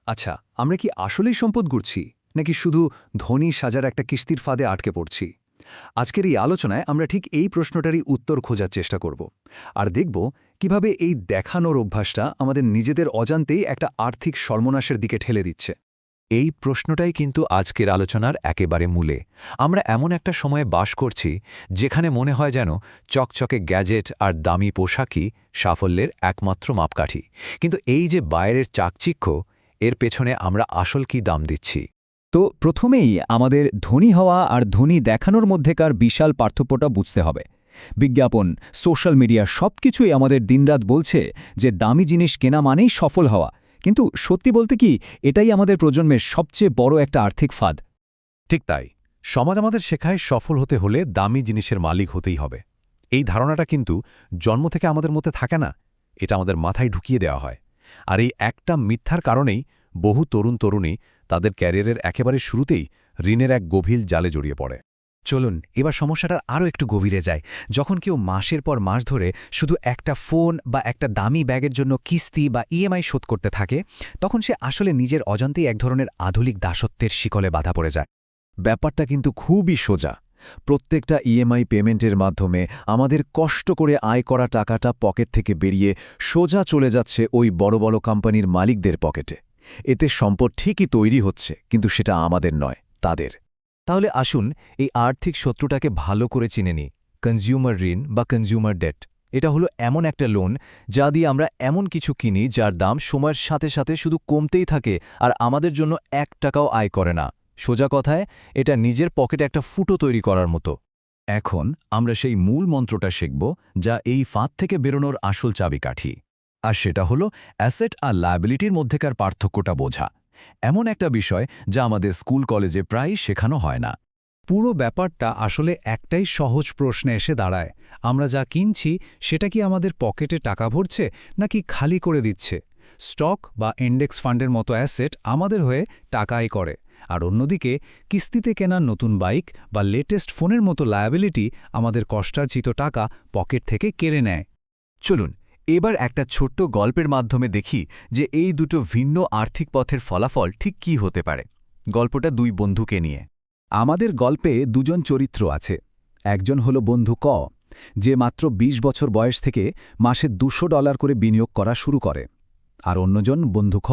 আচ্ছা, আমরা কি আসলেই সম্পদ গড়ছি নাকি শুধু ধনী সাজার একটা কিস্তির ফাঁদে আটকে পড়ছি? আজকের এই আলোচনায় আমরা ঠিক এই প্রশ্নটারই উত্তর খোঁজার চেষ্টা করব আর দেখব কিভাবে এই দেখানোর অভ্যাসটা আমাদের নিজেদের অজান্তেই একটা আর্থিক সর্বনাশের দিকে ঠেলে দিচ্ছে। এই প্রশ্নটাই কিন্তু আজকের আলোচনার একেবারে মূলে। আমরা এমন একটা সময়ে বাস করছি যেখানে মনে হয় যেন চকচকে গ্যাজেট আর দামি পোশাকই সাফল্যের একমাত্র মাপকাঠি। কিন্তু এই যে বাইরের চাকচিক্য, এর পেছনে আমরা আসল কি দাম দিচ্ছি? তো প্রথমেই আমাদের ধনী হওয়া আর ধনী দেখানোর মধ্যেকার বিশাল পার্থক্যটা বুঝতে হবে। বিজ্ঞাপন, সোশ্যাল মিডিয়া সবকিছুই আমাদের দিনরাত বলছে যে দামি জিনিস কেনা মানেই সফল হওয়া, কিন্তু সত্যি বলতে কি এটাই আমাদের প্রজন্মের সবচেয়ে বড় একটা আর্থিক ফাঁদ। ঠিক তাই, সমাজ আমাদের শেখায় সফল হতে হলে দামি জিনিসের মালিক হতেই হবে। এই ধারণাটা কিন্তু জন্ম থেকে আমাদের মধ্যে থাকে না, এটা আমাদের মাথায় ঢুকিয়ে দেওয়া হয়। আর এই একটা মিথ্যার কারণেই বহু তরুণী তাদের ক্যারিয়ারের একেবারে শুরুতেই ঋণের এক গভীর জালে জড়িয়ে পড়ে। চলুন এবার সমস্যাটার আরও একটু গভীরে যায়। যখন কেউ মাসের পর মাস ধরে শুধু একটা ফোন বা একটা দামি ব্যাগের জন্য কিস্তি বা ইএমআই শোধ করতে থাকে, তখন সে আসলে নিজের অজান্তেই এক ধরনের আধুনিক দাসত্বের শিকলে বাধা পড়ে যায়। ব্যাপারটা কিন্তু খুবই সোজা। প্রত্যেকটা ইএমআই পেমেন্টের মাধ্যমে আমাদের কষ্ট করে আয় করা টাকাটা পকেট থেকে বেরিয়ে সোজা চলে যাচ্ছে ওই বড় বড় কোম্পানির মালিকদের পকেটে। এতে সম্পদ ঠিকই তৈরি হচ্ছে, কিন্তু সেটা আমাদের নয়, তাদের। তাহলে আসুন এই আর্থিক শত্রুটাকে ভালো করে চিনে নিই। কনজিউমার ঋণ বা কনজিউমার ডেট, এটা হলো এমন একটা লোন যা দিয়ে আমরা এমন কিছু কিনি যার দাম সময়ের সাথে সাথে শুধু কমতেই থাকে আর আমাদের জন্য 1 টাকাও আয় করে না। সোজা কথায় এটা নিজের পকেটে একটা ফুটো তৈরি করার মতো। এখন আমরা সেই মূল মন্ত্রটা শিখব যা এই ফাঁদ থেকে বেরোনোর আসল চাবিকাঠি। আর সেটা হলো অ্যাসেট আর লায়াবিলিটির মধ্যেকার পার্থক্যটা বোঝা। এমন একটা বিষয় যা আমাদের স্কুল কলেজে প্রায়ই শেখানো হয় না। পুরো ব্যাপারটা আসলে একটাই সহজ প্রশ্নে এসে দাঁড়ায়, আমরা যা কিনছি সেটা কি আমাদের পকেটে টাকা ভরছে নাকি খালি করে দিচ্ছে? স্টক বা ইন্ডেক্স ফান্ডের মতো অ্যাসেট আমাদের হয়ে টাকা আয় করে, আর অন্যদিকে কিস্তিতে কেনা নতুন বাইক বা লেটেস্ট ফোনের মতো লায়াবিলিটি আমাদের কষ্টার্জিত টাকা পকেট থেকে কেড়ে নেয়। চলুন এবার একটা ছোট্ট গল্পের মাধ্যমে দেখি যে এই দুটো ভিন্ন আর্থিক পথের ফলাফল ঠিক কী হতে পারে। গল্পটা 2 বন্ধুকে নিয়ে। আমাদের গল্পে দুজন চরিত্র আছে। একজন হলো বন্ধু ক, যে মাত্র ২০ বছর বয়স থেকে মাসে $200 করে বিনিয়োগ করা শুরু করে। আর অন্যজন বন্ধু খ,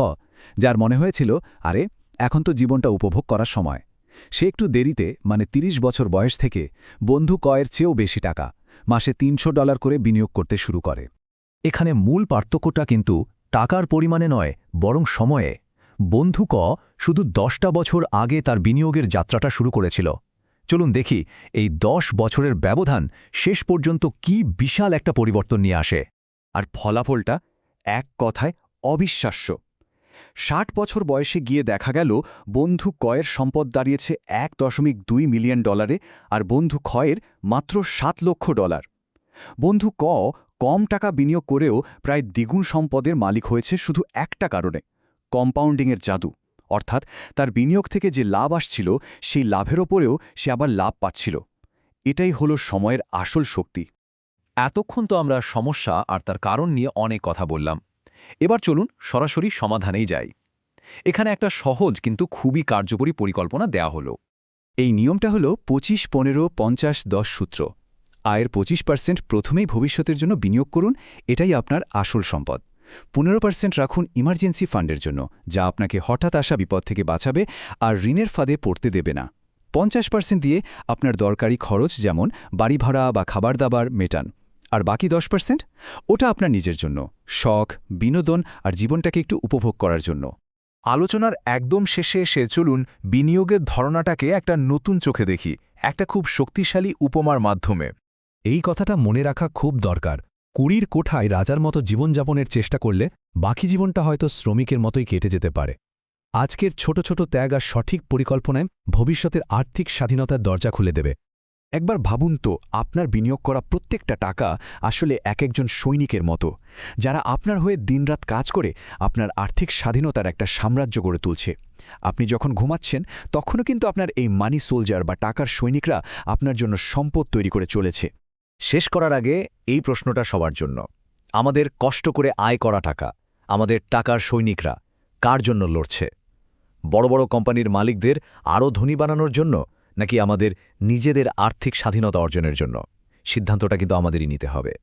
যার মনে হয়েছিল আরে এখন তো জীবনটা উপভোগ করার সময়। সে একটু দেরিতে, মানে ৩০ বছর বয়স থেকে বন্ধু কয়ের চেয়েও বেশি টাকা, মাসে $300 করে বিনিয়োগ করতে শুরু করে। এখানে মূল পার্থক্যটা কিন্তু টাকার পরিমাণে নয়, বরং সময়ে। বন্ধু ক শুধু 10টা বছর আগে তার বিনিয়োগের যাত্রাটা শুরু করেছিল। চলুন দেখি এই 10 বছরের ব্যবধান শেষ পর্যন্ত কি বিশাল একটা পরিবর্তন নিয়ে আসে। আর ফলাফলটা এক কথায় অবিশ্বাস্য। 60 বছর বয়সে গিয়ে দেখা গেল বন্ধু কয়ের সম্পদ দাঁড়িয়েছে $1.2 মিলিয়ন, আর বন্ধু ক্ষয়ের মাত্র $7 লক্ষ। বন্ধু ক কম টাকা বিনিয়োগ করেও প্রায় দ্বিগুণ সম্পদের মালিক হয়েছে শুধু একটা কারণে, কম্পাউন্ডিংয়ের জাদু। অর্থাৎ তার বিনিয়োগ থেকে যে লাভ আসছিল সেই লাভের ওপরেও সে আবার লাভ পাচ্ছিল। এটাই হলো সময়ের আসল শক্তি। এতক্ষণ তো আমরা সমস্যা আর তার কারণ নিয়ে অনেক কথা বললাম। এবার চলুন সরাসরি সমাধানেই যাই। এখানে একটা সহজ কিন্তু খুবই কার্যকরী পরিকল্পনা দেয়া হলো। এই নিয়মটা হলো 25-15-50-10 সূত্র। আয়ের 25% প্রথমেই ভবিষ্যতের জন্য বিনিয়োগ করুন, এটাই আপনার আসল সম্পদ। 15% রাখুন ইমার্জেন্সি ফান্ডের জন্য, যা আপনাকে হঠাৎ আসা বিপদ থেকে বাঁচাবে আর ঋণের ফাঁদে পড়তে দেবে না। 50% দিয়ে আপনার দরকারি খরচ যেমন বাড়ি ভাড়া বা খাবার দাবার মেটান। আর বাকি 10% ওটা আপনার নিজের জন্য, শখ, বিনোদন আর জীবনটাকে একটু উপভোগ করার জন্য। আলোচনার একদম শেষে এসে চলুন বিনিয়োগের ধারণাটাকে একটা নতুন চোখে দেখি, একটা খুব শক্তিশালী উপমার মাধ্যমে। এই কথাটা মনে রাখা খুব দরকার। কুড়ির কোঠায় রাজার মতো জীবনযাপনের চেষ্টা করলে বাকি জীবনটা হয়তো শ্রমিকের মতোই কেটে যেতে পারে। আজকের ছোট ছোট ত্যাগ আর সঠিক পরিকল্পনায় ভবিষ্যতের আর্থিক স্বাধীনতার দরজা খুলে দেবে। একবার ভাবুন তো, আপনার বিনিয়োগ করা প্রত্যেকটা টাকা আসলে একজন সৈনিকের মতো, যারা আপনার হয়ে দিনরাত কাজ করে আপনার আর্থিক স্বাধীনতার একটা সাম্রাজ্য গড়ে তুলছে। আপনি যখন ঘুমাচ্ছেন তখনও কিন্তু আপনার এই মানি সোলজার বা টাকার সৈনিকরা আপনার জন্য সম্পদ তৈরি করে চলেছে। শেষ করার আগে এই প্রশ্নটা সবার জন্য। আমাদের কষ্ট করে আয় করা টাকা, আমাদের টাকার সৈনিকরা, কার জন্য লড়ছে? বড় বড় কোম্পানির মালিকদের আরও ধনী বানানোর জন্য, নাকি আমাদের নিজেদের আর্থিক স্বাধীনতা অর্জনের জন্য? সিদ্ধান্তটা কিন্তু আমাদেরই নিতে হবে।